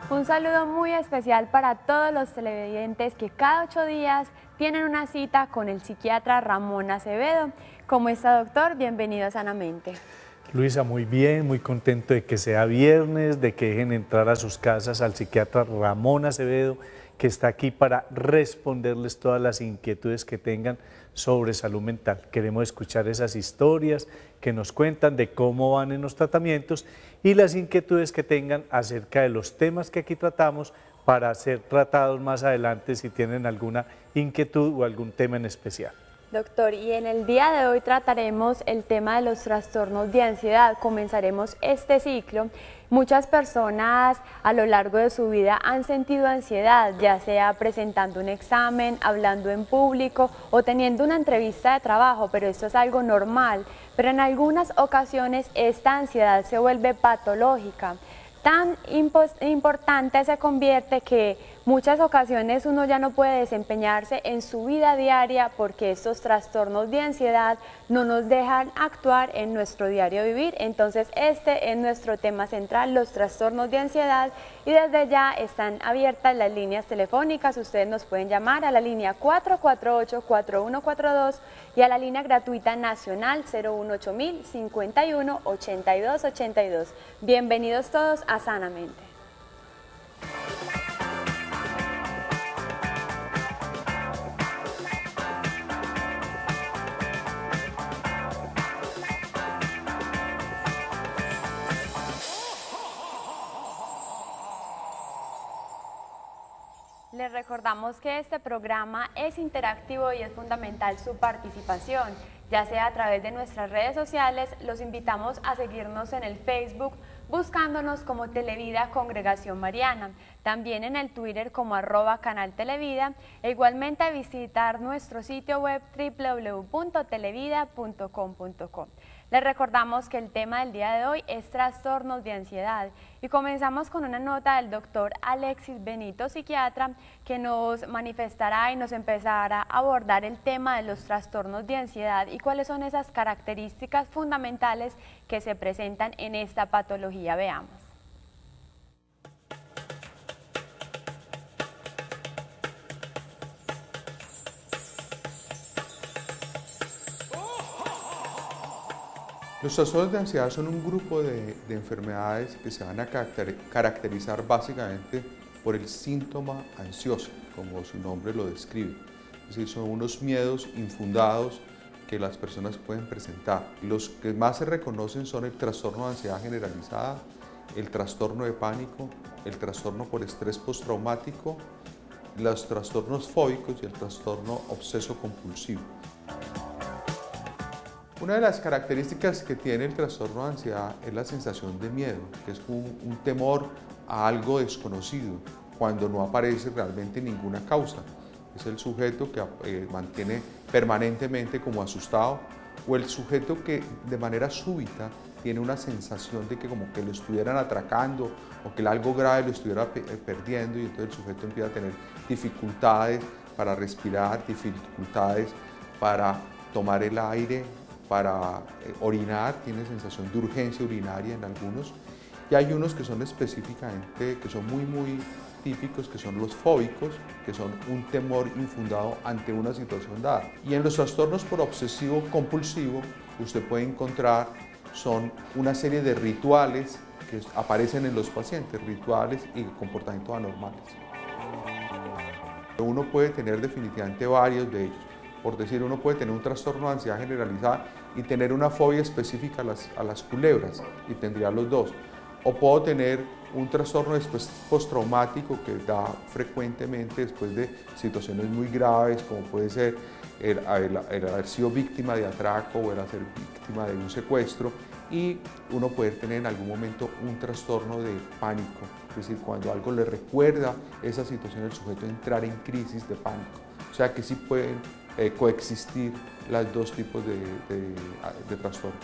Un saludo muy especial para todos los televidentes que cada 8 días tienen una cita con el psiquiatra Ramón Acevedo. ¿Cómo está, doctor? Bienvenido a Sanamente. Luisa, muy bien, muy contento de que sea viernes, de que dejen entrar a sus casas al psiquiatra Ramón Acevedo, que está aquí para responderles todas las inquietudes que tengan sobre salud mental. Queremos escuchar esas historias que nos cuentan de cómo van en los tratamientos y las inquietudes que tengan acerca de los temas que aquí tratamos para ser tratados más adelante si tienen alguna inquietud o algún tema en especial. Doctor, y en el día de hoy trataremos el tema de los trastornos de ansiedad. Comenzaremos este ciclo. Muchas personas a lo largo de su vida han sentido ansiedad, ya sea presentando un examen, hablando en público o teniendo una entrevista de trabajo, pero esto es algo normal. Pero en algunas ocasiones esta ansiedad se vuelve patológica. Tan importante se convierte que muchas ocasiones uno ya no puede desempeñarse en su vida diaria porque estos trastornos de ansiedad no nos dejan actuar en nuestro diario vivir. Entonces este es nuestro tema central, los trastornos de ansiedad, y desde ya están abiertas las líneas telefónicas. Ustedes nos pueden llamar a la línea 448-4142 y a la línea gratuita nacional 018 51 82 82. Bienvenidos todos a Sanamente. Les recordamos que este programa es interactivo y es fundamental su participación, ya sea a través de nuestras redes sociales. Los invitamos a seguirnos en el Facebook buscándonos como Televida Congregación Mariana, también en el Twitter como @canaltelevida, e igualmente a visitar nuestro sitio web www.televida.com.co. Les recordamos que el tema del día de hoy es trastornos de ansiedad y comenzamos con una nota del doctor Alexis Benito, psiquiatra, que nos manifestará y nos empezará a abordar el tema de los trastornos de ansiedad y cuáles son esas características fundamentales que se presentan en esta patología. Veamos. Los trastornos de ansiedad son un grupo de enfermedades que se van a caracterizar básicamente por el síntoma ansioso, como su nombre lo describe. Es decir, son unos miedos infundados que las personas pueden presentar. Los que más se reconocen son el trastorno de ansiedad generalizada, el trastorno de pánico, el trastorno por estrés postraumático, los trastornos fóbicos y el trastorno obseso-compulsivo. Una de las características que tiene el trastorno de ansiedad es la sensación de miedo, que es un temor a algo desconocido, cuando no aparece realmente ninguna causa. Es el sujeto que mantiene permanentemente como asustado, o el sujeto que de manera súbita tiene una sensación de que como que lo estuvieran atracando o que algo grave lo estuviera perdiendo, y entonces el sujeto empieza a tener dificultades para respirar, dificultades para tomar el aire, para orinar, tiene sensación de urgencia urinaria en algunos, y hay unos que son específicamente, que son muy típicos, que son los fóbicos, que son un temor infundado ante una situación dada. Y en los trastornos por obsesivo compulsivo, usted puede encontrar, son una serie de rituales que aparecen en los pacientes, rituales y comportamientos anormales. Uno puede tener definitivamente varios de ellos. Por decir, uno puede tener un trastorno de ansiedad generalizada y tener una fobia específica a las culebras, y tendría los dos. O puedo tener un trastorno después postraumático que da frecuentemente después de situaciones muy graves, como puede ser el haber sido víctima de atraco o el ser víctima de un secuestro, y uno puede tener en algún momento un trastorno de pánico, es decir, cuando algo le recuerda esa situación, el sujeto entrar en crisis de pánico. O sea que sí pueden coexistir los dos tipos de trastorno.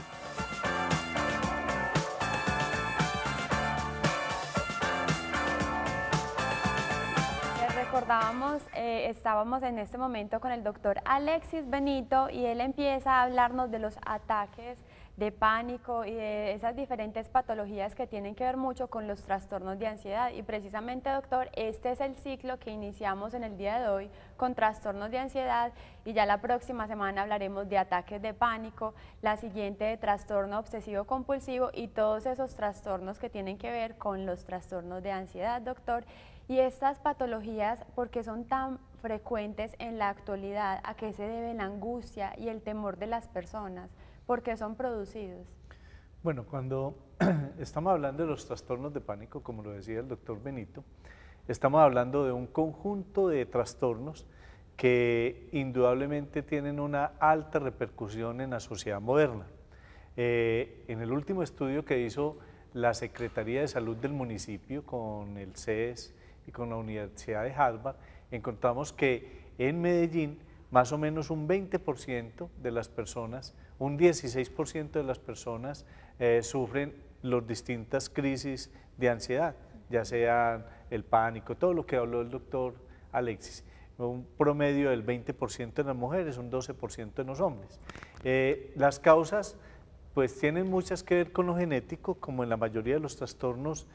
estábamos en este momento con el doctor Alexis Benito y él empieza a hablarnos de los ataques de pánico y de esas diferentes patologías que tienen que ver mucho con los trastornos de ansiedad. Y precisamente, doctor, este es el ciclo que iniciamos en el día de hoy con trastornos de ansiedad, y ya la próxima semana hablaremos de ataques de pánico, la siguiente de trastorno obsesivo compulsivo y todos esos trastornos que tienen que ver con los trastornos de ansiedad, doctor. Y estas patologías, ¿por qué son tan frecuentes en la actualidad? ¿A qué se debe la angustia y el temor de las personas? ¿Por qué son producidos? Bueno, cuando estamos hablando de los trastornos de pánico, como lo decía el doctor Benito, estamos hablando de un conjunto de trastornos que indudablemente tienen una alta repercusión en la sociedad moderna. En el último estudio que hizo la Secretaría de Salud del municipio con el CES y con la Universidad de Harvard, encontramos que en Medellín más o menos un 20% de las personas, un 16% de las personas sufren las distintas crisis de ansiedad, ya sean el pánico, todo lo que habló el doctor Alexis. Un promedio del 20% en las mujeres, un 12% en los hombres. Las causas pues tienen muchas que ver con lo genético, como en la mayoría de los trastornos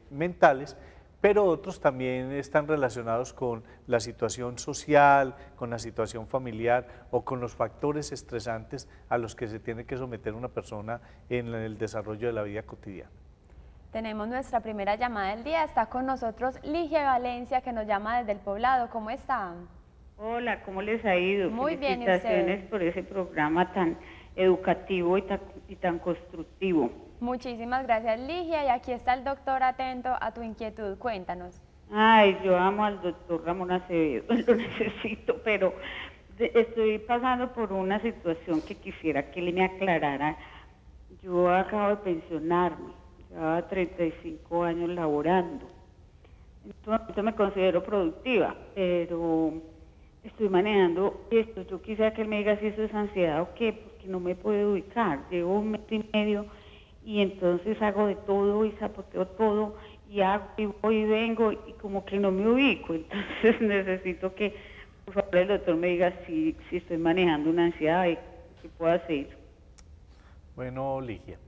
mentales, pero otros también están relacionados con la situación social, con la situación familiar o con los factores estresantes a los que se tiene que someter una persona en el desarrollo de la vida cotidiana. Tenemos nuestra primera llamada del día, está con nosotros Ligia Valencia, que nos llama desde el Poblado. ¿Cómo está? Hola, ¿cómo les ha ido? Muy bien, ¿y usted? Felicitaciones por ese programa tan educativo y tan constructivo. Muchísimas gracias, Ligia, y aquí está el doctor atento a tu inquietud. Cuéntanos. Ay, yo amo al doctor Ramón Acevedo, lo necesito, pero estoy pasando por una situación que quisiera que él me aclarara. Yo acabo de pensionarme, llevaba 35 años laborando. Entonces me considero productiva, pero estoy manejando esto. Yo quisiera que él me diga si eso es ansiedad o qué, porque no me puedo ubicar. Llevo un mes y medio y entonces hago de todo y zapoteo todo y hago y voy y vengo y como que no me ubico. Entonces necesito que por favor el doctor me diga si estoy manejando una ansiedad y qué puedo hacer. Bueno, Ligia,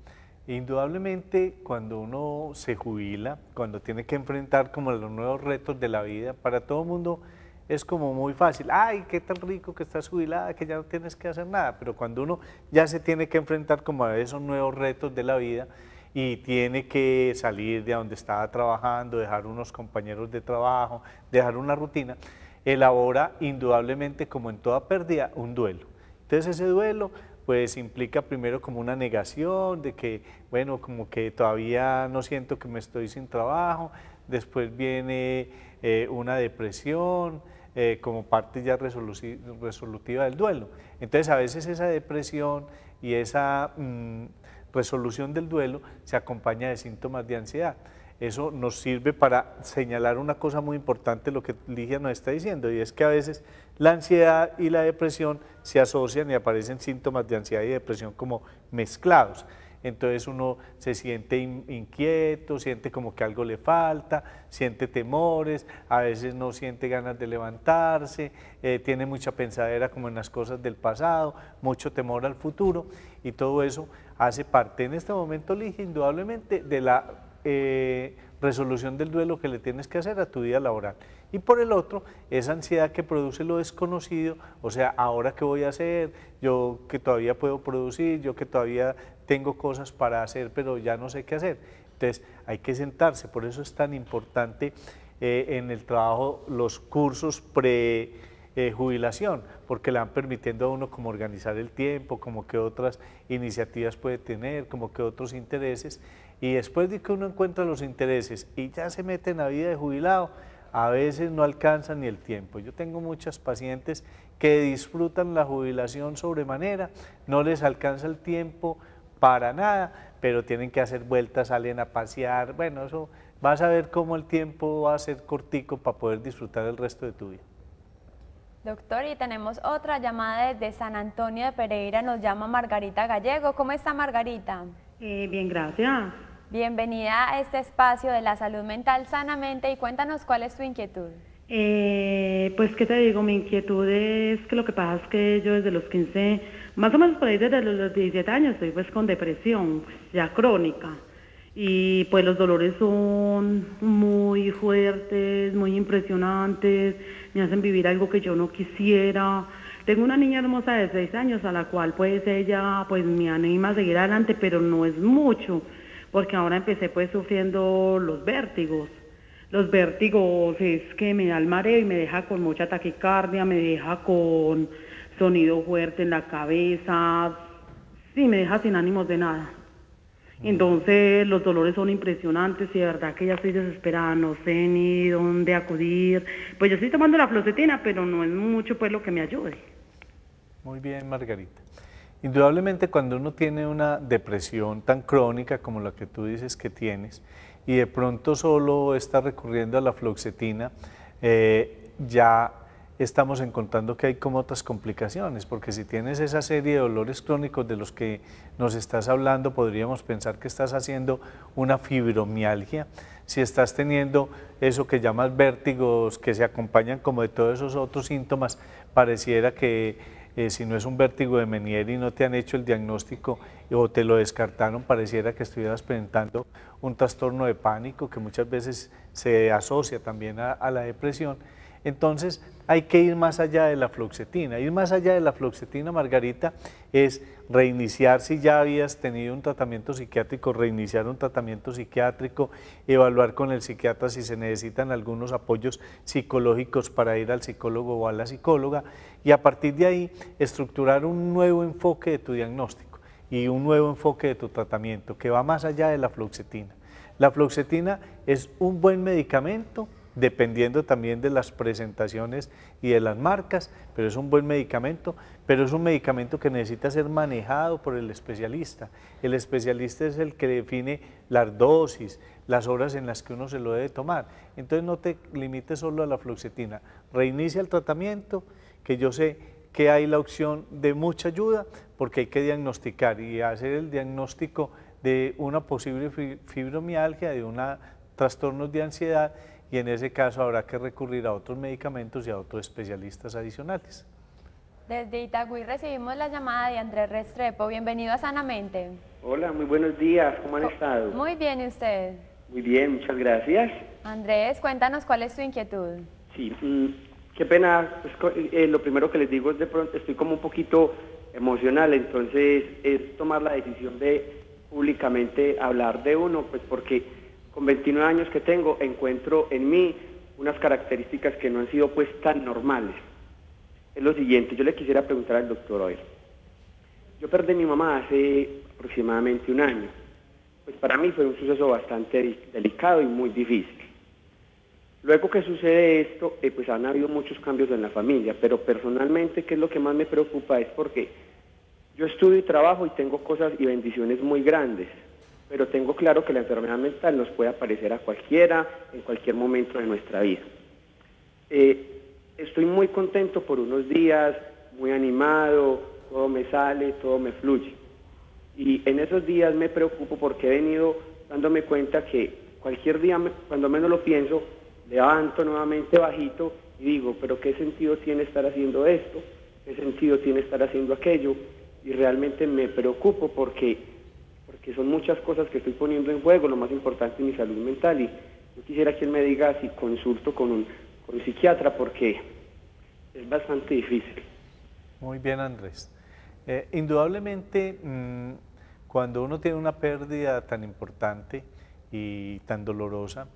indudablemente cuando uno se jubila, cuando tiene que enfrentar como los nuevos retos de la vida, para todo el mundo es como muy fácil, ay, qué tan rico que estás jubilada, que ya no tienes que hacer nada, pero cuando uno ya se tiene que enfrentar como a esos nuevos retos de la vida y tiene que salir de donde estaba trabajando, dejar unos compañeros de trabajo, dejar una rutina, elabora indudablemente, como en toda pérdida, un duelo. Entonces ese duelo pues implica primero como una negación de que, bueno, como que todavía no siento que me estoy sin trabajo, después viene una depresión, como parte ya resolutiva del duelo. Entonces a veces esa depresión y esa resolución del duelo se acompaña de síntomas de ansiedad. Eso nos sirve para señalar una cosa muy importante, lo que Ligia nos está diciendo, y es que a veces la ansiedad y la depresión se asocian y aparecen síntomas de ansiedad y depresión como mezclados. Entonces uno se siente inquieto, siente como que algo le falta, siente temores, a veces no siente ganas de levantarse, tiene mucha pensadera como en las cosas del pasado, mucho temor al futuro, y todo eso hace parte en este momento, Ligia, indudablemente de la resolución del duelo que le tienes que hacer a tu vida laboral. Y por el otro, esa ansiedad que produce lo desconocido, o sea, ahora qué voy a hacer, yo que todavía puedo producir, yo que todavía tengo cosas para hacer, pero ya no sé qué hacer. Entonces hay que sentarse, por eso es tan importante en el trabajo los cursos pre-jubilación, porque le van permitiendo a uno como organizar el tiempo, como que otras iniciativas puede tener, como que otros intereses, y después de que uno encuentra los intereses y ya se mete en la vida de jubilado, a veces no alcanzan ni el tiempo. Yo tengo muchas pacientes que disfrutan la jubilación sobremanera, no les alcanza el tiempo para nada, pero tienen que hacer vueltas, salen a pasear, bueno, eso vas a ver cómo el tiempo va a ser cortico para poder disfrutar el resto de tu vida. Doctor, y tenemos otra llamada desde San Antonio de Pereira, nos llama Margarita Gallego. ¿Cómo está, Margarita? Bien, gracias. Bienvenida a este espacio de la salud mental sanamente y cuéntanos cuál es tu inquietud. Pues, ¿qué te digo? Mi inquietud es que lo que pasa es que yo desde los 15, más o menos por ahí desde los 17 años, estoy pues con depresión, pues, ya crónica. Y pues los dolores son muy fuertes, muy impresionantes, me hacen vivir algo que yo no quisiera. Tengo una niña hermosa de 6 años a la cual pues ella pues me anima a seguir adelante, pero no es mucho, porque ahora empecé pues sufriendo los vértigos. Los vértigos es que me da el mareo y me deja con mucha taquicardia, me deja con sonido fuerte en la cabeza, sí, me deja sin ánimos de nada. Entonces los dolores son impresionantes y de verdad que ya estoy desesperada, no sé ni dónde acudir. Pues yo estoy tomando la fluoxetina, pero no es mucho pues lo que me ayude. Muy bien, Margarita. Indudablemente cuando uno tiene una depresión tan crónica como la que tú dices que tienes y de pronto solo está recurriendo a la fluoxetina, ya estamos encontrando que hay como otras complicaciones, porque si tienes esa serie de dolores crónicos de los que nos estás hablando, podríamos pensar que estás haciendo una fibromialgia. Si estás teniendo eso que llamas vértigos, que se acompañan como de todos esos otros síntomas, pareciera que si no es un vértigo de Meniere y no te han hecho el diagnóstico o te lo descartaron, pareciera que estuvieras presentando un trastorno de pánico que muchas veces se asocia también a la depresión. Entonces hay que ir más allá de la fluoxetina. Ir más allá de la fluoxetina, Margarita, es reiniciar si ya habías tenido un tratamiento psiquiátrico, reiniciar un tratamiento psiquiátrico, evaluar con el psiquiatra si se necesitan algunos apoyos psicológicos para ir al psicólogo o a la psicóloga y a partir de ahí estructurar un nuevo enfoque de tu diagnóstico y un nuevo enfoque de tu tratamiento que va más allá de la fluoxetina. La fluoxetina es un buen medicamento, dependiendo también de las presentaciones y de las marcas, pero es un buen medicamento, pero es un medicamento que necesita ser manejado por el especialista. El especialista es el que define las dosis, las horas en las que uno se lo debe tomar. Entonces no te limites solo a la fluoxetina, reinicia el tratamiento, que yo sé que hay la opción de mucha ayuda, porque hay que diagnosticar y hacer el diagnóstico de una posible fibromialgia, de trastornos de ansiedad, y en ese caso habrá que recurrir a otros medicamentos y a otros especialistas adicionales. Desde Itagüí recibimos la llamada de Andrés Restrepo. Bienvenido a Sanamente. Hola, muy buenos días, ¿cómo han estado? Muy bien, ¿y usted? Muy bien, muchas gracias. Andrés, cuéntanos cuál es tu inquietud. Sí, qué pena, pues, lo primero que les digo es de pronto estoy como un poquito emocional, entonces es tomar la decisión de públicamente hablar de uno, pues porque con 29 años que tengo, encuentro en mí unas características que no han sido pues tan normales. Es lo siguiente, yo le quisiera preguntar al doctor hoy. Yo perdí a mi mamá hace aproximadamente 1 año. Pues para mí fue un suceso bastante delicado y muy difícil. Luego que sucede esto, pues han habido muchos cambios en la familia, pero personalmente, ¿qué es lo que más me preocupa? Es porque yo estudio y trabajo y tengo cosas y bendiciones muy grandes, pero tengo claro que la enfermedad mental nos puede aparecer a cualquiera, en cualquier momento de nuestra vida. Estoy muy contento por unos días, muy animado, todo me sale, todo me fluye. Y en esos días me preocupo porque he venido dándome cuenta que cualquier día, cuando menos lo pienso, levanto nuevamente bajito y digo, pero ¿qué sentido tiene estar haciendo esto? ¿Qué sentido tiene estar haciendo aquello? Y realmente me preocupo porque son muchas cosas que estoy poniendo en juego, lo más importante es mi salud mental, y yo quisiera que él me diga si consulto con un psiquiatra porque es bastante difícil. Muy bien, Andrés. Indudablemente, cuando uno tiene una pérdida tan importante y tan dolorosa,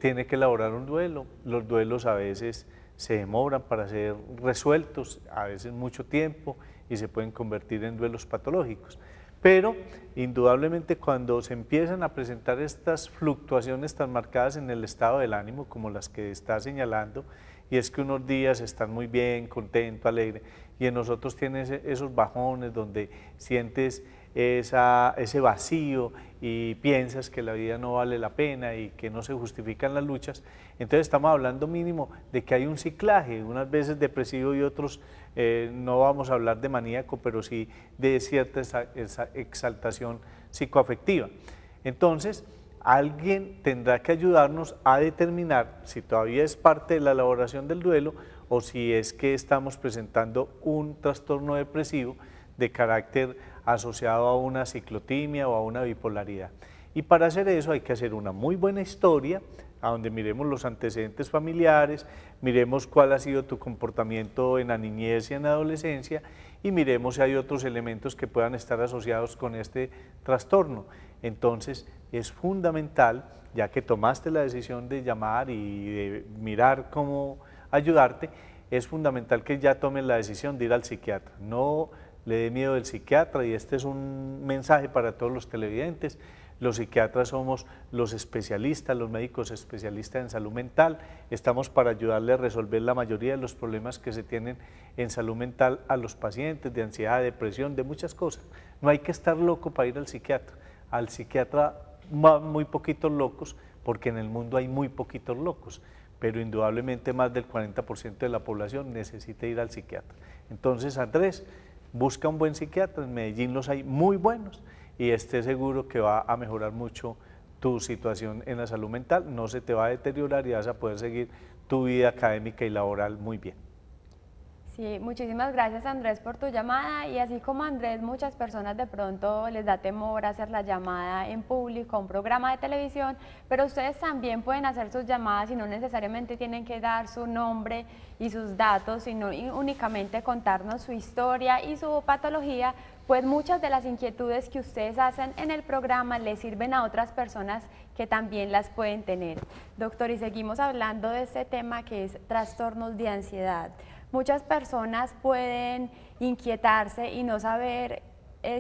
tiene que elaborar un duelo. Los duelos a veces se demoran para ser resueltos, a veces mucho tiempo, y se pueden convertir en duelos patológicos. Pero indudablemente cuando se empiezan a presentar estas fluctuaciones tan marcadas en el estado del ánimo como las que está señalando, y es que unos días están muy bien, contento, alegre, y en nosotros tienes esos bajones donde sientes ese vacío y piensas que la vida no vale la pena y que no se justifican las luchas. Entonces estamos hablando mínimo de que hay un ciclaje, unas veces depresivo y otros, no vamos a hablar de maníaco, pero sí de cierta exaltación psicoafectiva. Entonces, alguien tendrá que ayudarnos a determinar si todavía es parte de la elaboración del duelo o si es que estamos presentando un trastorno depresivo de carácter asociado a una ciclotimia o a una bipolaridad. Y para hacer eso hay que hacer una muy buena historia, a donde miremos los antecedentes familiares, miremos cuál ha sido tu comportamiento en la niñez y en la adolescencia y miremos si hay otros elementos que puedan estar asociados con este trastorno. Entonces es fundamental, ya que tomaste la decisión de llamar y de mirar cómo ayudarte, es fundamental que ya tomes la decisión de ir al psiquiatra. No le dé miedo al psiquiatra, y este es un mensaje para todos los televidentes. Los psiquiatras somos los especialistas, los médicos especialistas en salud mental. Estamos para ayudarle a resolver la mayoría de los problemas que se tienen en salud mental a los pacientes, de ansiedad, de depresión, de muchas cosas. No hay que estar loco para ir al psiquiatra. Al psiquiatra van muy poquitos locos, porque en el mundo hay muy poquitos locos, pero indudablemente más del 40% de la población necesita ir al psiquiatra. Entonces, Andrés, busca un buen psiquiatra, en Medellín los hay muy buenos, y esté seguro que va a mejorar mucho tu situación en la salud mental, no se te va a deteriorar y vas a poder seguir tu vida académica y laboral muy bien. Sí, muchísimas gracias, Andrés, por tu llamada. Y así como Andrés, muchas personas de pronto les da temor hacer la llamada en público a un programa de televisión, pero ustedes también pueden hacer sus llamadas y no necesariamente tienen que dar su nombre y sus datos, sino únicamente contarnos su historia y su patología, pues muchas de las inquietudes que ustedes hacen en el programa les sirven a otras personas que también las pueden tener. Doctor, y seguimos hablando de este tema que es trastornos de ansiedad. Muchas personas pueden inquietarse y no saber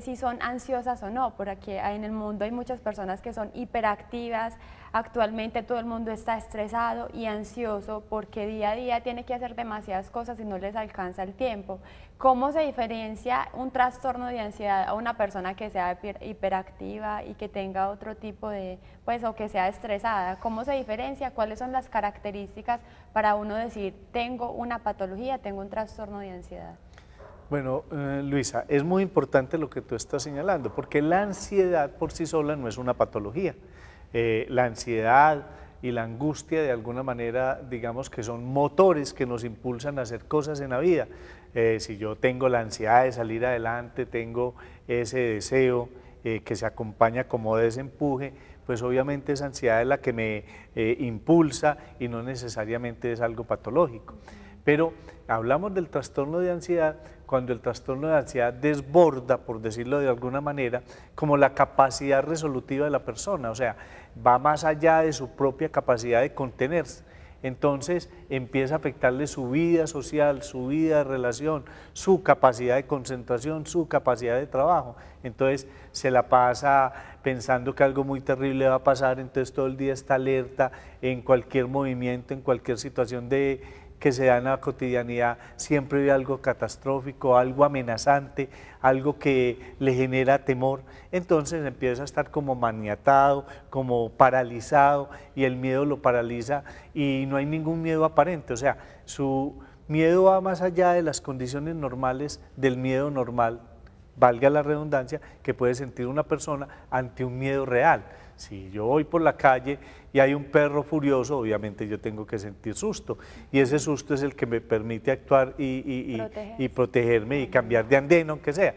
si son ansiosas o no, porque en el mundo hay muchas personas que son hiperactivas. Actualmente todo el mundo está estresado y ansioso porque día a día tiene que hacer demasiadas cosas y no les alcanza el tiempo. ¿Cómo se diferencia un trastorno de ansiedad a una persona que sea hiperactiva y que tenga otro tipo de, o que sea estresada? ¿Cómo se diferencia? ¿Cuáles son las características para uno decir, tengo una patología, tengo un trastorno de ansiedad? Bueno, Luisa, es muy importante lo que tú estás señalando, porque la ansiedad por sí sola no es una patología. La ansiedad y la angustia de alguna manera, digamos que son motores que nos impulsan a hacer cosas en la vida. Si yo tengo la ansiedad de salir adelante, tengo ese deseo que se acompaña como de ese empuje, pues obviamente esa ansiedad es la que me impulsa y no necesariamente es algo patológico. Pero hablamos del trastorno de ansiedad cuando el trastorno de ansiedad desborda, por decirlo de alguna manera, como la capacidad resolutiva de la persona, o sea, va más allá de su propia capacidad de contenerse. Entonces empieza a afectarle su vida social, su vida de relación, su capacidad de concentración, su capacidad de trabajo. Entonces se la pasa pensando que algo muy terrible va a pasar, entonces todo el día está alerta en cualquier movimiento, en cualquier situación que se da en la cotidianidad, siempre ve algo catastrófico, algo amenazante, algo que le genera temor, entonces empieza a estar como maniatado, como paralizado, y el miedo lo paraliza y no hay ningún miedo aparente, o sea, su miedo va más allá de las condiciones normales del miedo normal, valga la redundancia, que puede sentir una persona ante un miedo real. Si yo voy por la calle y hay un perro furioso, obviamente yo tengo que sentir susto, y ese susto es el que me permite actuar y protegerme y cambiar de andén, aunque sea.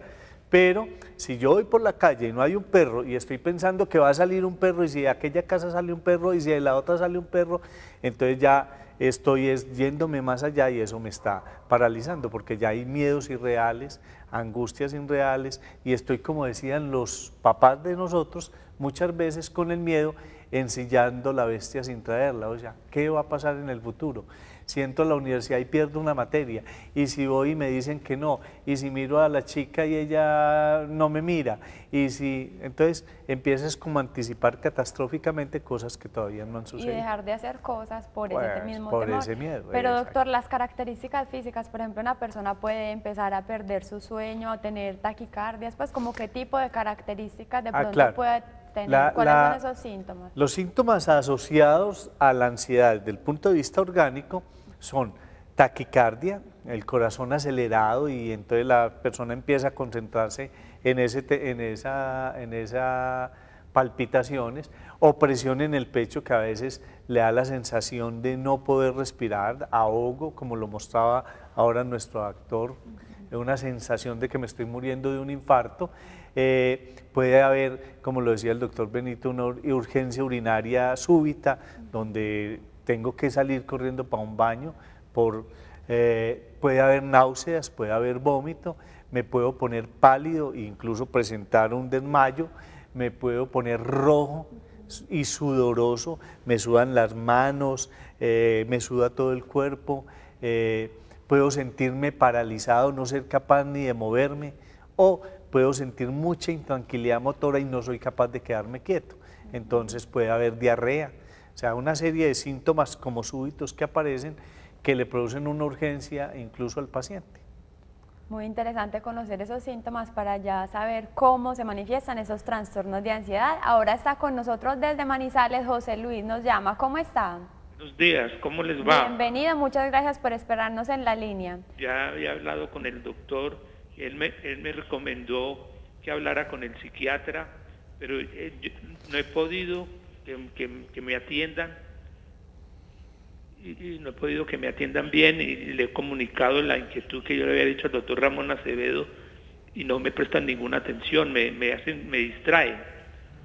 Pero si yo voy por la calle y no hay un perro y estoy pensando que va a salir un perro, y si de aquella casa sale un perro y si de la otra sale un perro, entonces ya estoy yéndome más allá y eso me está paralizando, porque ya hay miedos irreales, angustias irreales, y estoy, como decían los papás de nosotros, muchas veces con el miedo ensillando la bestia sin traerla. O sea, ¿qué va a pasar en el futuro? Si entro a la universidad y pierdo una materia, y si voy y me dicen que no, y si miro a la chica y ella no me mira, y si, entonces empiezas como a anticipar catastróficamente cosas que todavía no han sucedido. Y dejar de hacer cosas por ese mismo temor. Ese miedo. Pero doctor, las características físicas, por ejemplo, una persona puede empezar a perder su sueño, a tener taquicardias, pues como qué tipo de características de pronto puede tener, ¿cuáles son esos síntomas? Los síntomas asociados a la ansiedad desde el punto de vista orgánico son taquicardia, el corazón acelerado, y entonces la persona empieza a concentrarse en esa palpitaciones, opresión en el pecho que a veces le da la sensación de no poder respirar, ahogo, como lo mostraba ahora nuestro actor, una sensación de que me estoy muriendo de un infarto. Puede haber, como lo decía el doctor Benito, una urgencia urinaria súbita, donde tengo que salir corriendo para un baño, puede haber náuseas, puede haber vómito, me puedo poner pálido e incluso presentar un desmayo, me puedo poner rojo y sudoroso, me sudan las manos, me suda todo el cuerpo, puedo sentirme paralizado, no ser capaz ni de moverme, o puedo sentir mucha intranquilidad motora y no soy capaz de quedarme quieto. Entonces puede haber diarrea, o sea, una serie de síntomas como súbitos que aparecen que le producen una urgencia incluso al paciente. Muy interesante conocer esos síntomas para ya saber cómo se manifiestan esos trastornos de ansiedad. Ahora está con nosotros desde Manizales, José Luis nos llama. ¿Cómo está? Buenos días, ¿cómo les va? Bienvenido, muchas gracias por esperarnos en la línea. Ya había hablado con el doctor, él me recomendó que hablara con el psiquiatra, pero no he podido que me atiendan. Y no he podido que me atiendan bien y le he comunicado la inquietud que yo le había dicho al doctor Ramón Acevedo y no me prestan ninguna atención, me distraen,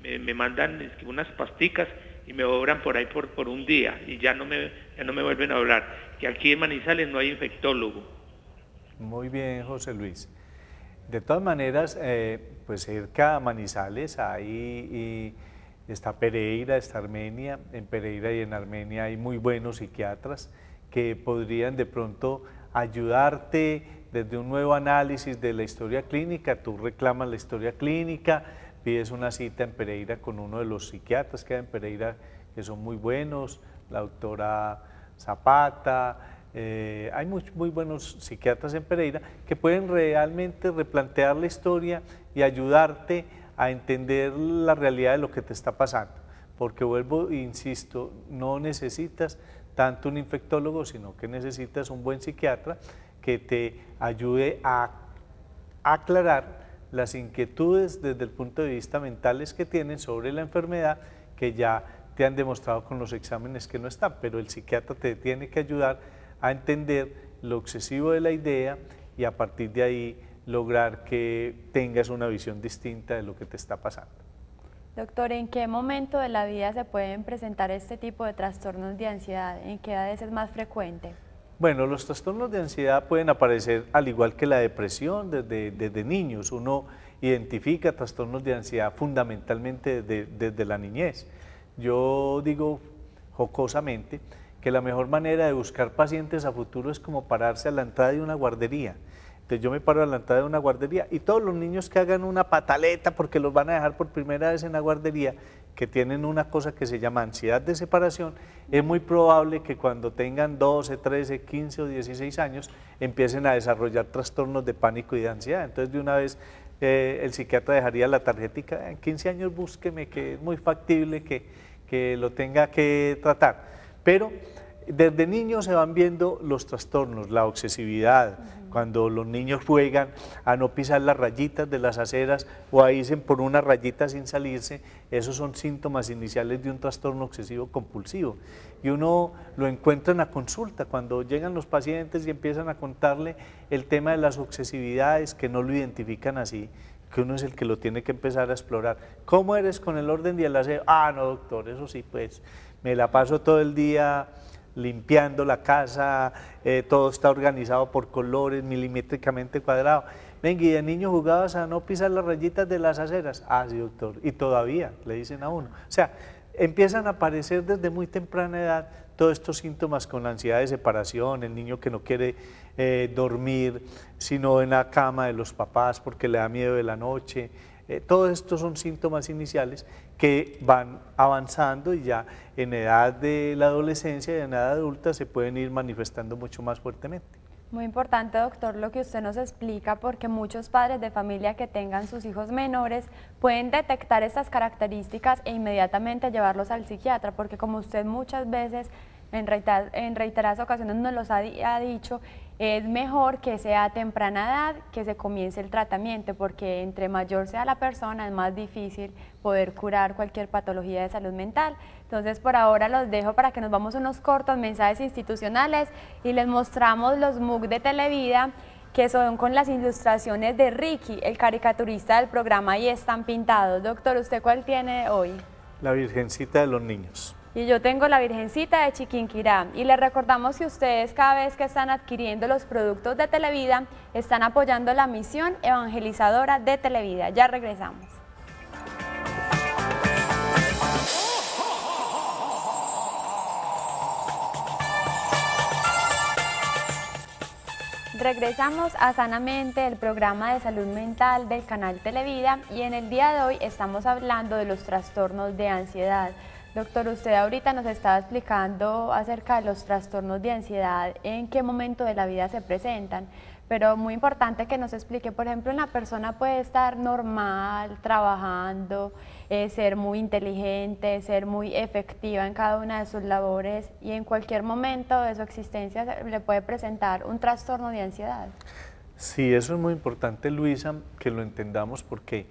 me mandan unas pasticas y me obran por ahí por un día y ya no me vuelven a hablar, que aquí en Manizales no hay infectólogo. Muy bien, José Luis. De todas maneras, pues cerca a Manizales hay... está Pereira, está Armenia, en Pereira y en Armenia hay muy buenos psiquiatras que podrían de pronto ayudarte desde un nuevo análisis de la historia clínica. Tú reclamas la historia clínica, pides una cita en Pereira con uno de los psiquiatras que hay en Pereira que son muy buenos, la doctora Zapata, hay muy buenos psiquiatras en Pereira que pueden realmente replantear la historia y ayudarte a entender la realidad de lo que te está pasando, porque vuelvo e insisto, no necesitas tanto un infectólogo, sino que necesitas un buen psiquiatra que te ayude a aclarar las inquietudes desde el punto de vista mentales que tienen sobre la enfermedad, que ya te han demostrado con los exámenes que no están, pero el psiquiatra te tiene que ayudar a entender lo excesivo de la idea y a partir de ahí lograr que tengas una visión distinta de lo que te está pasando. Doctor, ¿en qué momento de la vida se pueden presentar este tipo de trastornos de ansiedad? ¿En qué edades es más frecuente? Bueno, los trastornos de ansiedad pueden aparecer al igual que la depresión desde niños. Uno identifica trastornos de ansiedad fundamentalmente desde la niñez. Yo digo jocosamente que la mejor manera de buscar pacientes a futuro es como pararse a la entrada de una guardería. Entonces yo me paro a la entrada de una guardería y todos los niños que hagan una pataleta porque los van a dejar por primera vez en la guardería, que tienen una cosa que se llama ansiedad de separación, es muy probable que cuando tengan 12, 13, 15 o 16 años empiecen a desarrollar trastornos de pánico y de ansiedad. Entonces de una vez el psiquiatra dejaría la tarjetica, en 15 años búsqueme, que es muy factible que lo tenga que tratar. Pero desde niños se van viendo los trastornos, la obsesividad, cuando los niños juegan a no pisar las rayitas de las aceras o a irse por una rayita sin salirse, esos son síntomas iniciales de un trastorno obsesivo compulsivo. Y uno lo encuentra en la consulta, cuando llegan los pacientes y empiezan a contarle el tema de las obsesividades, que no lo identifican así, que uno es el que lo tiene que empezar a explorar. ¿Cómo eres con el orden y el aseo? Ah, no, doctor, eso sí, pues me la paso todo el día limpiando la casa, todo está organizado por colores, milimétricamente cuadrado. Venga, y de niño jugabas a no pisar las rayitas de las aceras. Ah, sí, doctor, y todavía le dicen a uno. O sea, empiezan a aparecer desde muy temprana edad todos estos síntomas con la ansiedad de separación, el niño que no quiere dormir sino en la cama de los papás porque le da miedo de la noche. Todos estos son síntomas iniciales que van avanzando y ya en edad de la adolescencia y en edad adulta se pueden ir manifestando mucho más fuertemente. Muy importante, doctor, lo que usted nos explica, porque muchos padres de familia que tengan sus hijos menores pueden detectar estas características e inmediatamente llevarlos al psiquiatra, porque como usted muchas veces en reiteradas ocasiones nos los ha dicho, es mejor que sea a temprana edad que se comience el tratamiento, porque entre mayor sea la persona es más difícil poder curar cualquier patología de salud mental. Entonces por ahora los dejo para que nos vamos a unos cortos mensajes institucionales y les mostramos los MOOC de Televida, que son con las ilustraciones de Ricky, el caricaturista del programa Y Están Pintados. Doctor, ¿usted cuál tiene hoy? La Virgencita de los Niños. Y yo tengo la Virgencita de Chiquinquirá. Y les recordamos que ustedes cada vez que están adquiriendo los productos de Televida, están apoyando la misión evangelizadora de Televida. Ya regresamos. Regresamos a Sanamente, el programa de salud mental del canal Televida, y en el día de hoy estamos hablando de los trastornos de ansiedad. Doctor, usted ahorita nos estaba explicando acerca de los trastornos de ansiedad, en qué momento de la vida se presentan, pero muy importante que nos explique, por ejemplo, una persona puede estar normal, trabajando, ser muy inteligente, ser muy efectiva en cada una de sus labores y en cualquier momento de su existencia le puede presentar un trastorno de ansiedad. Sí, eso es muy importante, Luisa, que lo entendamos porque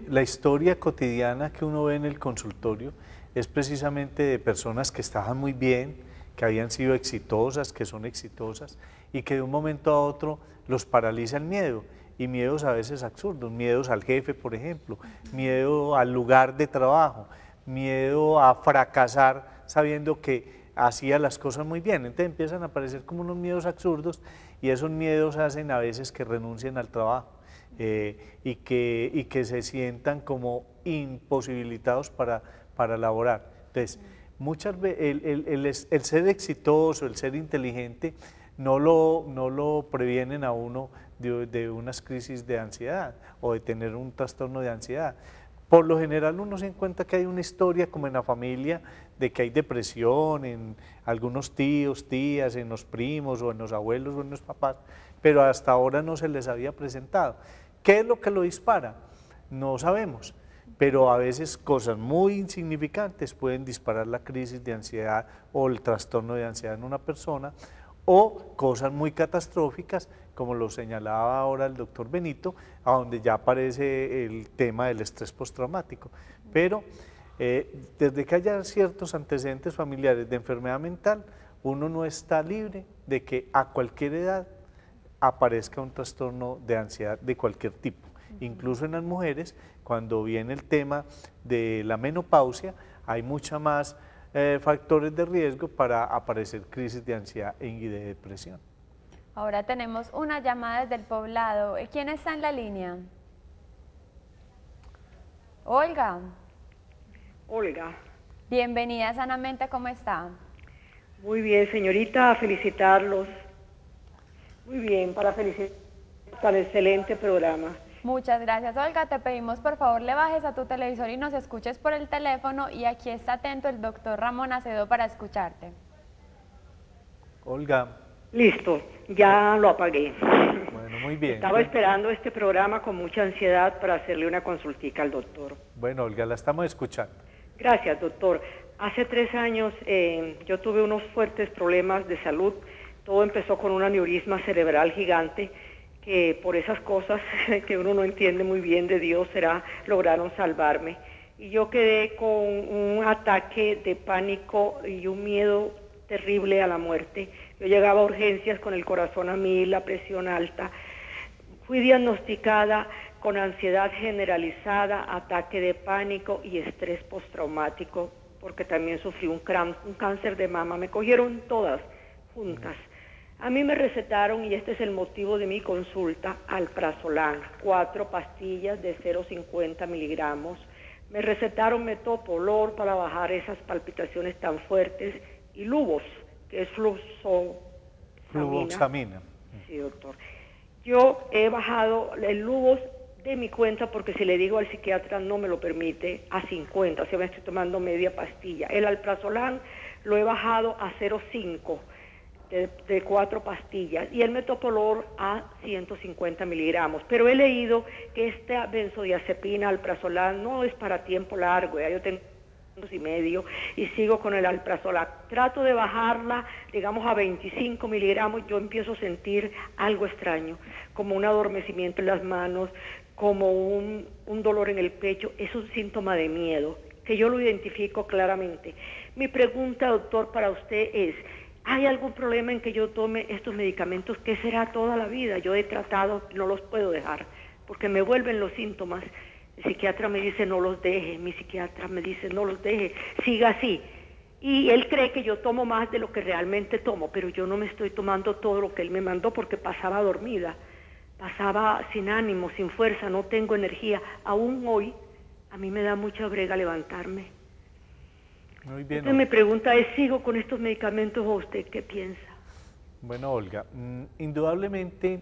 la historia cotidiana que uno ve en el consultorio es precisamente de personas que estaban muy bien, que habían sido exitosas, que son exitosas y que de un momento a otro los paraliza el miedo, y miedos a veces absurdos, miedos al jefe, por ejemplo, miedo al lugar de trabajo, miedo a fracasar sabiendo que hacía las cosas muy bien. Entonces empiezan a aparecer como unos miedos absurdos y esos miedos hacen a veces que renuncien al trabajo y que se sientan como imposibilitados para laborar. Entonces, muchas veces el ser exitoso, el ser inteligente, no lo previenen a uno de unas crisis de ansiedad o de tener un trastorno de ansiedad. Por lo general uno se encuentra que hay una historia como en la familia de que hay depresión en algunos tíos, tías, en los primos o en los abuelos o en los papás, pero hasta ahora no se les había presentado. ¿Qué es lo que lo dispara? No sabemos, pero a veces cosas muy insignificantes pueden disparar la crisis de ansiedad o el trastorno de ansiedad en una persona, o cosas muy catastróficas, como lo señalaba ahora el doctor Benito, a donde ya aparece el tema del estrés postraumático. Pero desde que haya ciertos antecedentes familiares de enfermedad mental, uno no está libre de que a cualquier edad aparezca un trastorno de ansiedad de cualquier tipo. Incluso en las mujeres, cuando viene el tema de la menopausia, hay mucha más factores de riesgo para aparecer crisis de ansiedad y de depresión. Ahora tenemos una llamada desde el Poblado. ¿Quién está en la línea? Olga. Olga. Bienvenida a Sanamente, ¿cómo está? Muy bien, señorita, a felicitarlos. Muy bien, para felicitar tan excelente programa. Muchas gracias, Olga. Te pedimos por favor le bajes a tu televisor y nos escuches por el teléfono, y aquí está atento el doctor Ramón Acevedo para escucharte. Olga. Listo, ya lo apagué. Bueno, muy bien. Estaba esperando este programa con mucha ansiedad para hacerle una consultica al doctor. Bueno, Olga, la estamos escuchando. Gracias, doctor. Hace 3 años yo tuve unos fuertes problemas de salud. Todo empezó con un aneurisma cerebral gigante, que por esas cosas que uno no entiende muy bien de Dios lograron salvarme. Y yo quedé con un ataque de pánico y un miedo terrible a la muerte. Yo llegaba a urgencias con el corazón a 1000, la presión alta. Fui diagnosticada con ansiedad generalizada, ataque de pánico y estrés postraumático, porque también sufrí un cáncer de mama. Me cogieron todas juntas. A mí me recetaron, y este es el motivo de mi consulta, alprazolam, 4 pastillas de 0,50 miligramos. Me recetaron metoprolol para bajar esas palpitaciones tan fuertes, y Lubos, que es fluvoxamina. Sí, doctor. Yo he bajado el Lubos de mi cuenta, porque si le digo al psiquiatra no me lo permite, a 50, o sea, me estoy tomando media pastilla. El alprazolam lo he bajado a 0,5 de 4 pastillas, y el metoprolol a 150 miligramos. Pero he leído que esta benzodiazepina, alprazolam, no es para tiempo largo. Ya yo tengo 2,5 y sigo con el alprazolam. Trato de bajarla, digamos, a 25 miligramos. Yo empiezo a sentir algo extraño, como un adormecimiento en las manos, como un dolor en el pecho. Es un síntoma de miedo, que yo lo identifico claramente. Mi pregunta, doctor, para usted es, ¿hay algún problema en que yo tome estos medicamentos? ¿Qué será toda la vida? Yo he tratado, no los puedo dejar, porque me vuelven los síntomas. El psiquiatra me dice no los deje, mi psiquiatra me dice no los deje, siga así. Y él cree que yo tomo más de lo que realmente tomo, pero yo no me estoy tomando todo lo que él me mandó porque pasaba dormida, pasaba sin ánimo, sin fuerza, no tengo energía. Aún hoy a mí me da mucha brega levantarme. Muy bien. Entonces mi pregunta es, ¿sigo con estos medicamentos o usted qué piensa? Bueno, Olga, indudablemente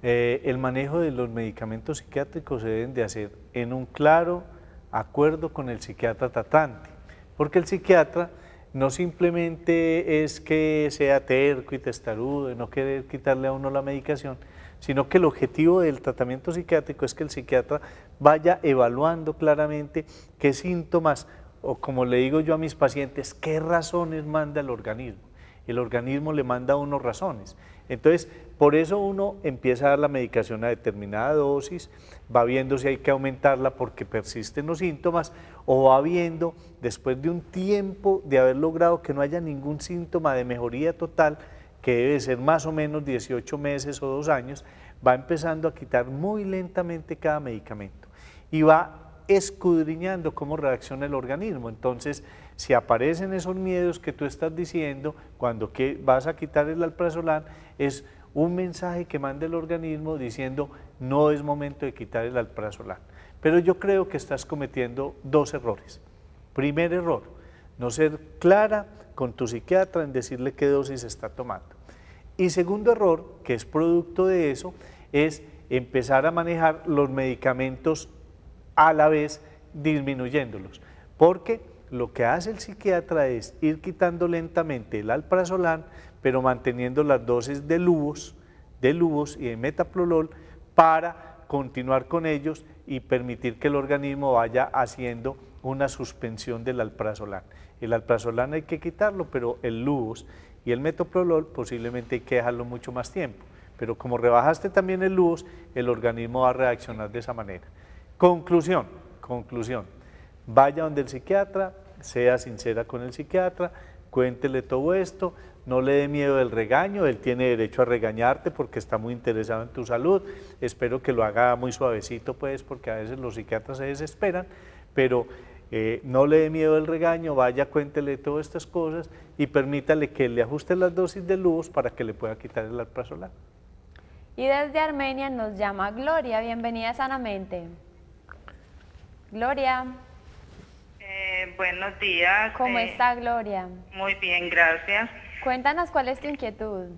el manejo de los medicamentos psiquiátricos se deben de hacer en un claro acuerdo con el psiquiatra tratante, porque el psiquiatra no simplemente es que sea terco y testarudo y no querer quitarle a uno la medicación, sino que el objetivo del tratamiento psiquiátrico es que el psiquiatra vaya evaluando claramente qué síntomas, o como le digo yo a mis pacientes, qué razones manda el organismo. El organismo le manda a uno razones. Entonces, por eso uno empieza a dar la medicación a determinada dosis, va viendo si hay que aumentarla porque persisten los síntomas, o va viendo, después de un tiempo de haber logrado que no haya ningún síntoma de mejoría total, que debe ser más o menos 18 meses o 2 años, va empezando a quitar muy lentamente cada medicamento y va escudriñando cómo reacciona el organismo. Entonces, si aparecen esos miedos que tú estás diciendo, cuando vas a quitar el alprazolam, es un mensaje que manda el organismo diciendo no es momento de quitar el alprazolam. Pero yo creo que estás cometiendo 2 errores. Primer error, no ser clara con tu psiquiatra en decirle qué dosis está tomando. Y segundo error, que es producto de eso, es empezar a manejar los medicamentos a la vez disminuyéndolos, porque lo que hace el psiquiatra es ir quitando lentamente el alprazolam, pero manteniendo las dosis de luvos y de metoprolol para continuar con ellos y permitir que el organismo vaya haciendo una suspensión del alprazolam. El alprazolam hay que quitarlo, pero el luvos y el metoprolol posiblemente hay que dejarlo mucho más tiempo, pero como rebajaste también el luvos, el organismo va a reaccionar de esa manera. Conclusión, vaya donde el psiquiatra, sea sincera con el psiquiatra, cuéntele todo esto, no le dé miedo del regaño, él tiene derecho a regañarte porque está muy interesado en tu salud, espero que lo haga muy suavecito pues, porque a veces los psiquiatras se desesperan, pero no le dé miedo del regaño, vaya, cuéntele todas estas cosas y permítale que le ajuste las dosis de luz para que le pueda quitar el alprazolam. Y desde Armenia nos llama Gloria, bienvenida a Sanamente. Gloria. Buenos días. ¿Cómo está, Gloria? Muy bien, gracias. Cuéntanos cuál es tu inquietud.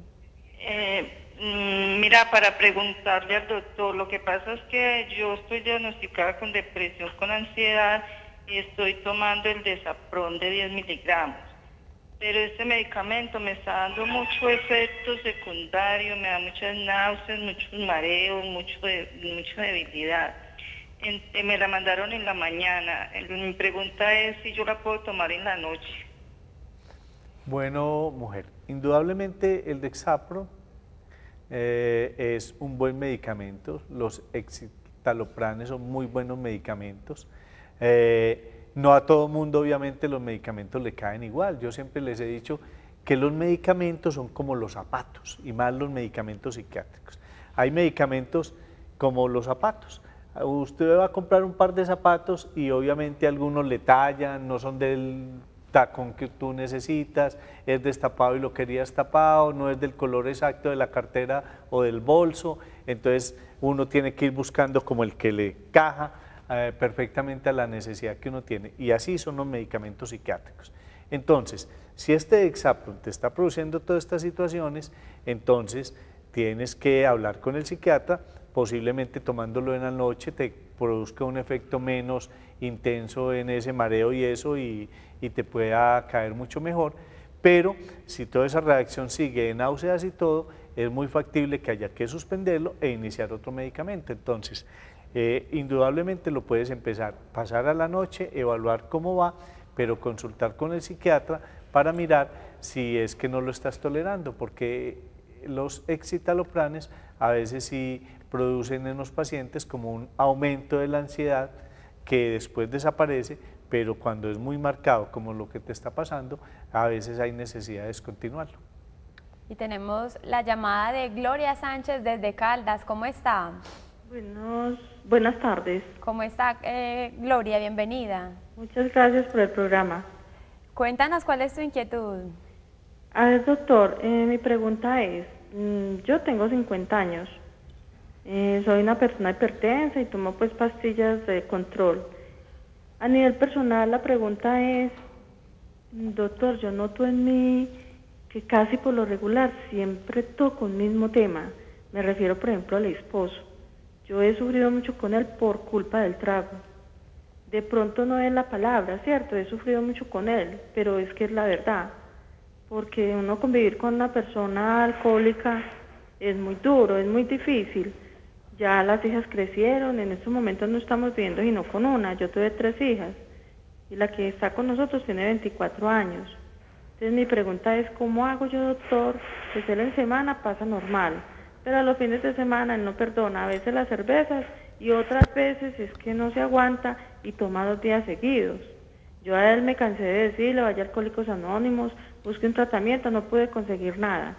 Mira, para preguntarle al doctor, lo que pasa es que yo estoy diagnosticada con depresión, con ansiedad y estoy tomando el Desaprón de 10 miligramos. Pero este medicamento me está dando mucho efecto secundario, me da muchas náuseas, muchos mareos, mucha debilidad. Me la mandaron en la mañana. Mi pregunta es si yo la puedo tomar en la noche. Bueno, mujer, indudablemente el Dexapro es un buen medicamento, los escitalopram son muy buenos medicamentos. No a todo mundo obviamente los medicamentos le caen igual, yo siempre les he dicho que los medicamentos son como los zapatos y más los medicamentos psiquiátricos. Hay medicamentos como los zapatos. Usted va a comprar un par de zapatos y obviamente algunos le tallan, no son del tacón que tú necesitas, es destapado y lo querías tapado, no es del color exacto de la cartera o del bolso, entonces uno tiene que ir buscando como el que le caja perfectamente a la necesidad que uno tiene, y así son los medicamentos psiquiátricos. Entonces, si este Dexapro te está produciendo todas estas situaciones, entonces tienes que hablar con el psiquiatra, posiblemente tomándolo en la noche te produzca un efecto menos intenso en ese mareo y eso y te pueda caer mucho mejor, pero si toda esa reacción sigue de náuseas y todo, es muy factible que haya que suspenderlo e iniciar otro medicamento. Entonces, indudablemente lo puedes empezar, pasar a la noche, evaluar cómo va, pero consultar con el psiquiatra para mirar si es que no lo estás tolerando, porque los excitalopranes a veces sí producen en los pacientes como un aumento de la ansiedad que después desaparece, pero cuando es muy marcado como lo que te está pasando, a veces hay necesidad de descontinuarlo. Y tenemos la llamada de Gloria Sánchez desde Caldas. ¿Cómo está? Buenas tardes. ¿Cómo está, Gloria? Bienvenida. Muchas gracias por el programa. Cuéntanos cuál es tu inquietud. A ver, doctor, mi pregunta es, yo tengo 50 años, soy una persona hipertensa y tomo pues pastillas de control. A nivel personal la pregunta es, doctor, yo noto en mí que casi por lo regular siempre toco un mismo tema. Me refiero, por ejemplo, al esposo. Yo he sufrido mucho con él por culpa del trago. De pronto no es la palabra, ¿cierto? He sufrido mucho con él, pero es que es la verdad. Porque uno convivir con una persona alcohólica es muy duro, es muy difícil. Ya las hijas crecieron, en estos momentos no estamos viviendo sino con una. Yo tuve 3 hijas y la que está con nosotros tiene 24 años. Entonces mi pregunta es, ¿cómo hago yo, doctor? Pues él en semana pasa normal, pero a los fines de semana él no perdona, a veces las cervezas y otras veces es que no se aguanta y toma 2 días seguidos. Yo a él me cansé de decirle, vaya a Alcohólicos Anónimos, busque un tratamiento, no pude conseguir nada.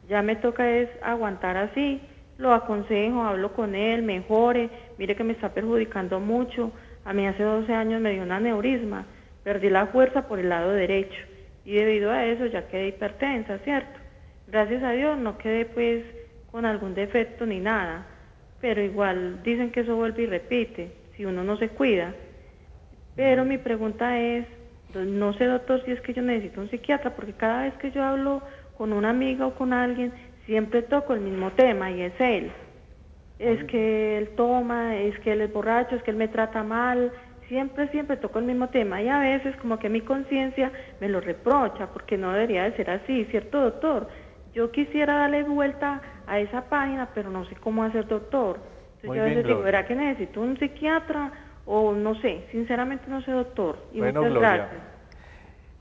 Ya me toca es aguantar así, lo aconsejo, hablo con él, mejore, mire que me está perjudicando mucho. A mí hace 12 años me dio un aneurisma, perdí la fuerza por el lado derecho y debido a eso ya quedé hipertensa, ¿cierto? Gracias a Dios no quedé pues con algún defecto ni nada, pero igual dicen que eso vuelve y repite si uno no se cuida. Pero mi pregunta es, no sé, doctor, si es que yo necesito un psiquiatra, porque cada vez que yo hablo con una amiga o con alguien, siempre toco el mismo tema y es él. Es que él toma, es que él es borracho, es que él me trata mal, siempre toco el mismo tema y a veces como que mi conciencia me lo reprocha porque no debería de ser así, ¿cierto, doctor? Yo quisiera darle vuelta a esa página, pero no sé cómo hacer, doctor. Entonces yo a veces digo, ¿verá que necesito un psiquiatra? O no sé, sinceramente no sé, doctor. Y bueno, muchas Gloria,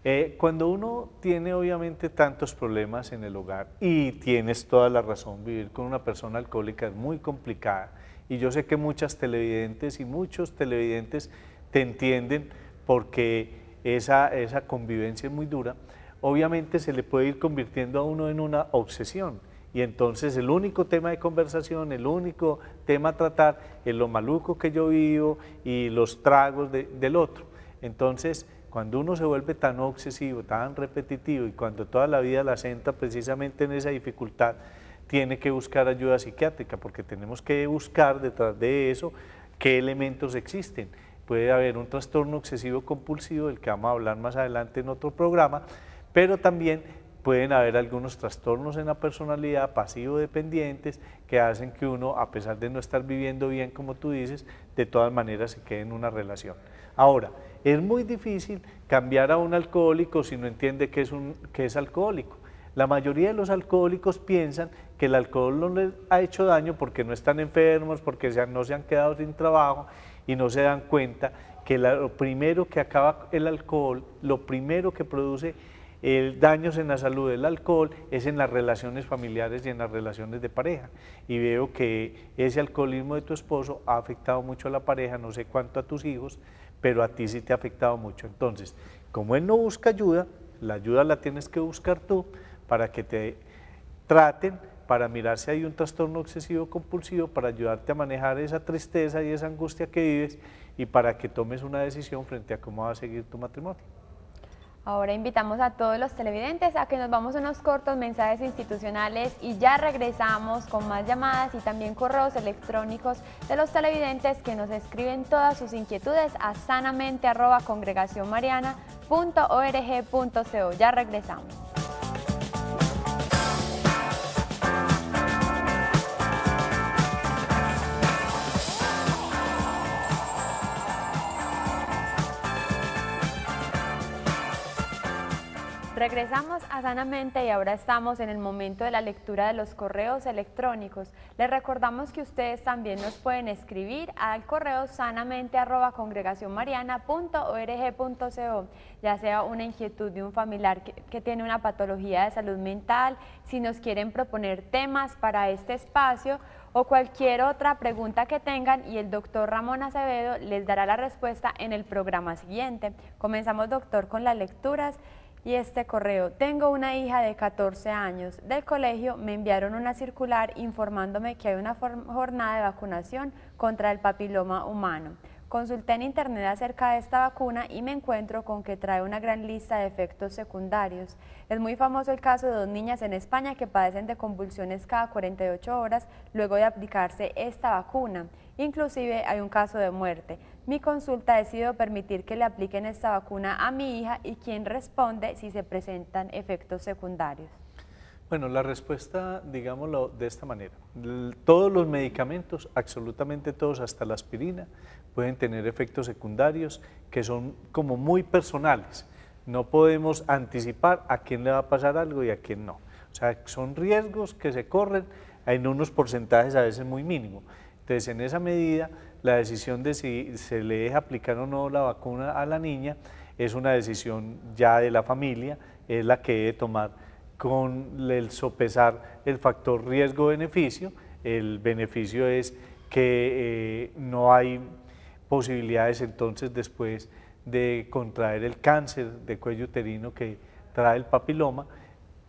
gracias. Cuando uno tiene obviamente tantos problemas en el hogar y tienes toda la razón, vivir con una persona alcohólica es muy complicada y yo sé que muchas televidentes y muchos televidentes te entienden porque esa convivencia es muy dura. Obviamente se le puede ir convirtiendo a uno en una obsesión y entonces el único tema de conversación, el único tema a tratar es lo maluco que yo vivo y los tragos del otro. Entonces, cuando uno se vuelve tan obsesivo, tan repetitivo y cuando toda la vida la centra precisamente en esa dificultad, tiene que buscar ayuda psiquiátrica porque tenemos que buscar detrás de eso qué elementos existen. Puede haber un trastorno obsesivo compulsivo, del que vamos a hablar más adelante en otro programa, pero también pueden haber algunos trastornos en la personalidad pasivo-dependientes que hacen que uno, a pesar de no estar viviendo bien, como tú dices, de todas maneras se quede en una relación. Ahora, es muy difícil cambiar a un alcohólico si no entiende que es alcohólico. La mayoría de los alcohólicos piensan que el alcohol no les ha hecho daño porque no están enfermos, porque no se han quedado sin trabajo y no se dan cuenta que lo primero que acaba el alcohol, lo primero que produce daños en la salud del alcohol es en las relaciones familiares y en las relaciones de pareja. Y veo que ese alcoholismo de tu esposo ha afectado mucho a la pareja, no sé cuánto a tus hijos, pero a ti sí te ha afectado mucho. Entonces, como él no busca ayuda, la ayuda la tienes que buscar tú para que te traten, para mirar si hay un trastorno obsesivo compulsivo, para ayudarte a manejar esa tristeza y esa angustia que vives y para que tomes una decisión frente a cómo va a seguir tu matrimonio. Ahora invitamos a todos los televidentes a que nos vamos a unos cortos mensajes institucionales y ya regresamos con más llamadas y también correos electrónicos de los televidentes que nos escriben todas sus inquietudes a sanamente@congregacionmariana.org.co. Ya regresamos. Regresamos a Sanamente y ahora estamos en el momento de la lectura de los correos electrónicos. Les recordamos que ustedes también nos pueden escribir al correo sanamente@congregacionmariana.org.co, ya sea una inquietud de un familiar que tiene una patología de salud mental, si nos quieren proponer temas para este espacio o cualquier otra pregunta que tengan, y el doctor Ramón Acevedo les dará la respuesta en el programa siguiente. Comenzamos, doctor, con las lecturas. Y este correo: tengo una hija de 14 años. Del colegio me enviaron una circular informándome que hay una jornada de vacunación contra el papiloma humano. Consulté en internet acerca de esta vacuna y me encuentro con que trae una gran lista de efectos secundarios. Es muy famoso el caso de 2 niñas en España que padecen de convulsiones cada 48 horas luego de aplicarse esta vacuna. Inclusive hay un caso de muerte. Mi consulta ha decidido permitir que le apliquen esta vacuna a mi hija, y quién responde si se presentan efectos secundarios. Bueno, la respuesta, digámoslo de esta manera: todos los medicamentos, absolutamente todos, hasta la aspirina, pueden tener efectos secundarios que son como muy personales. No podemos anticipar a quién le va a pasar algo y a quién no. O sea, son riesgos que se corren en unos porcentajes a veces muy mínimos. Entonces, en esa medida, la decisión de si se le deja aplicar o no la vacuna a la niña es una decisión ya de la familia, es la que debe tomar con el sopesar el factor riesgo-beneficio. El beneficio es que no hay posibilidades entonces después de contraer el cáncer de cuello uterino que trae el papiloma,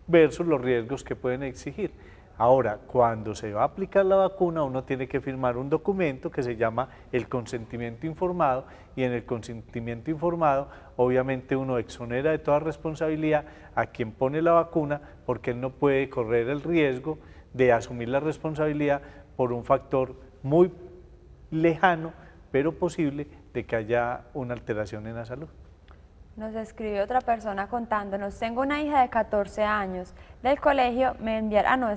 versus los riesgos que pueden exigir. Ahora, cuando se va a aplicar la vacuna, uno tiene que firmar un documento que se llama el consentimiento informado, y en el consentimiento informado obviamente uno exonera de toda responsabilidad a quien pone la vacuna, porque él no puede correr el riesgo de asumir la responsabilidad por un factor muy lejano, pero posible, de que haya una alteración en la salud. Nos escribe otra persona contándonos: tengo una hija de 14 años, del colegio me enviaron,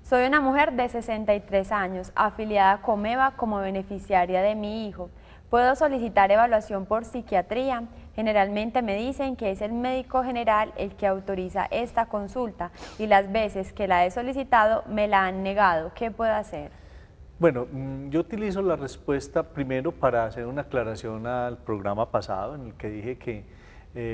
soy una mujer de 63 años, afiliada a Comeva como beneficiaria de mi hijo. ¿Puedo solicitar evaluación por psiquiatría? Generalmente me dicen que es el médico general el que autoriza esta consulta, y las veces que la he solicitado me la han negado. ¿Qué puedo hacer? Bueno, yo utilizo la respuesta primero para hacer una aclaración al programa pasado, en el que dije que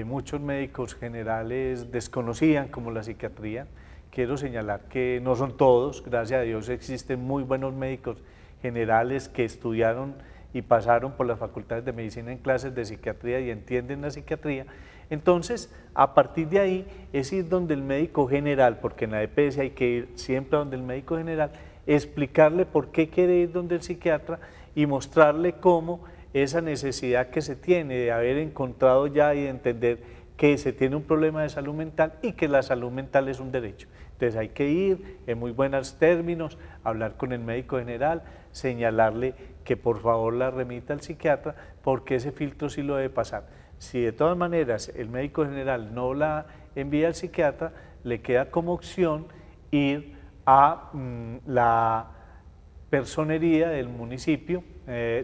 muchos médicos generales desconocían como la psiquiatría. Quiero señalar que no son todos, gracias a Dios existen muy buenos médicos generales que estudiaron y pasaron por las facultades de medicina en clases de psiquiatría y entienden la psiquiatría. Entonces, a partir de ahí es ir donde el médico general, porque en la EPS hay que ir siempre donde el médico general, explicarle por qué quiere ir donde el psiquiatra y mostrarle cómo esa necesidad que se tiene de haber encontrado ya y de entender que se tiene un problema de salud mental y que la salud mental es un derecho. Entonces hay que ir en muy buenos términos, hablar con el médico general, señalarle que por favor la remita al psiquiatra, porque ese filtro sí lo debe pasar. Si de todas maneras el médico general no la envía al psiquiatra, le queda como opción ir a la personería del municipio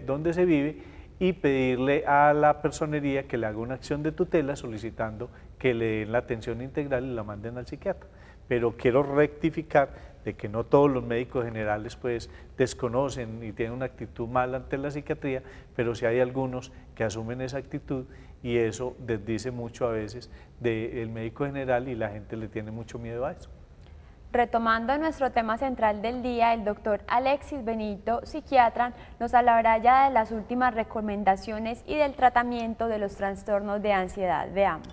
donde se vive y pedirle a la personería que le haga una acción de tutela solicitando que le den la atención integral y la manden al psiquiatra. Pero quiero rectificar de que no todos los médicos generales pues desconocen y tienen una actitud mala ante la psiquiatría, pero sí hay algunos que asumen esa actitud, y eso desdice mucho a veces del médico general, y la gente le tiene mucho miedo a eso. Retomando nuestro tema central del día, el doctor Alexis Benito, psiquiatra, nos hablará ya de las últimas recomendaciones y del tratamiento de los trastornos de ansiedad. Veamos.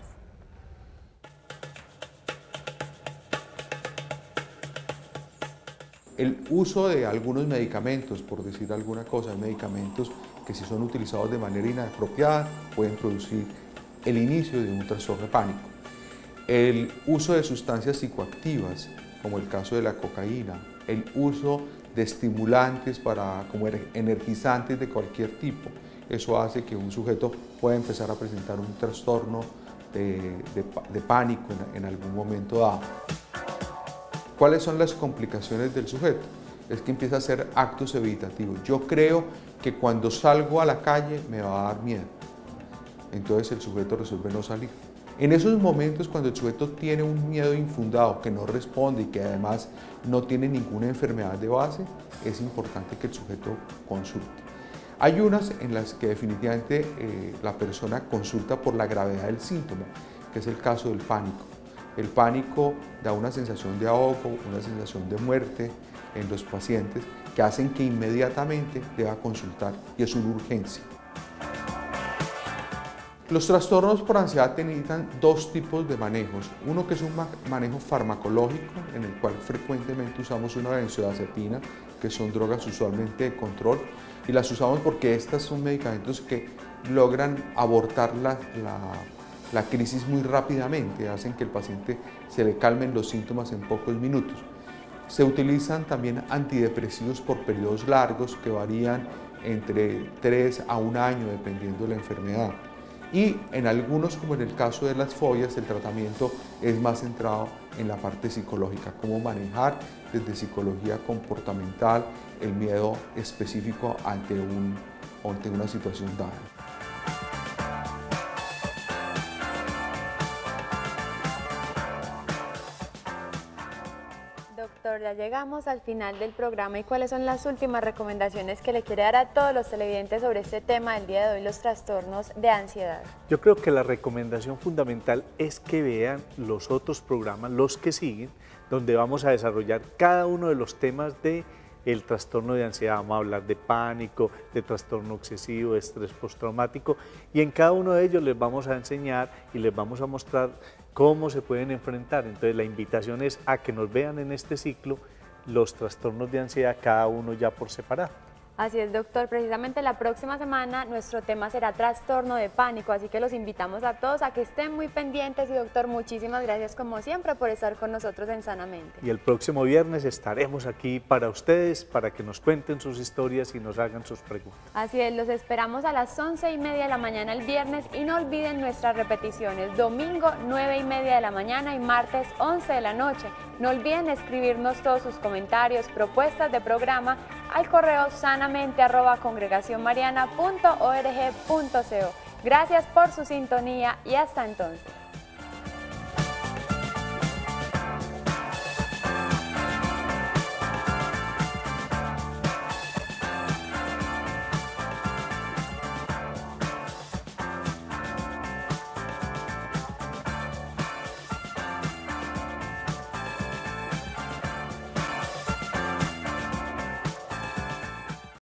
El uso de algunos medicamentos, por decir alguna cosa, medicamentos que si son utilizados de manera inapropiada pueden producir el inicio de un trastorno de pánico. El uso de sustancias psicoactivas, como el caso de la cocaína, el uso de estimulantes como energizantes de cualquier tipo, eso hace que un sujeto pueda empezar a presentar un trastorno de pánico en algún momento dado. ¿Cuáles son las complicaciones del sujeto? Es que empieza a hacer actos evitativos. Yo creo que cuando salgo a la calle me va a dar miedo. Entonces el sujeto resuelve no salir. En esos momentos, cuando el sujeto tiene un miedo infundado que no responde y que además no tiene ninguna enfermedad de base, es importante que el sujeto consulte. Hay unas en las que definitivamente la persona consulta por la gravedad del síntoma, que es el caso del pánico. El pánico da una sensación de ahogo, una sensación de muerte en los pacientes que hacen que inmediatamente deba consultar y es una urgencia. Los trastornos por ansiedad necesitan dos tipos de manejos. Uno que es un manejo farmacológico, en el cual frecuentemente usamos una benzodiazepina, que son drogas usualmente de control, y las usamos porque estas son medicamentos que logran abortar la crisis muy rápidamente, hacen que el paciente se le calmen los síntomas en pocos minutos. Se utilizan también antidepresivos por periodos largos que varían entre 3 a 1 año dependiendo de la enfermedad. Y en algunos, como en el caso de las fobias, el tratamiento es más centrado en la parte psicológica, cómo manejar desde psicología comportamental el miedo específico ante una situación dada. Doctor, ya llegamos al final del programa y ¿cuáles son las últimas recomendaciones que le quiere dar a todos los televidentes sobre este tema del día de hoy, los trastornos de ansiedad? Yo creo que la recomendación fundamental es que vean los otros programas, los que siguen, donde vamos a desarrollar cada uno de los temas del trastorno de ansiedad. Vamos a hablar de pánico, de trastorno obsesivo, de estrés postraumático, y en cada uno de ellos les vamos a enseñar y les vamos a mostrar cómo se pueden enfrentar. Entonces la invitación es a que nos vean en este ciclo los trastornos de ansiedad, cada uno ya por separado. Así es, doctor. Precisamente la próxima semana nuestro tema será trastorno de pánico, así que los invitamos a todos a que estén muy pendientes. Y doctor, muchísimas gracias como siempre por estar con nosotros en Sanamente. Y el próximo viernes estaremos aquí para ustedes, para que nos cuenten sus historias y nos hagan sus preguntas. Así es, los esperamos a las 11:30 de la mañana el viernes y no olviden nuestras repeticiones, domingo 9:30 de la mañana y martes 11 de la noche. No olviden escribirnos todos sus comentarios, propuestas de programa al correo sanamente@congregacionmariana.org.co. Gracias por su sintonía y hasta entonces.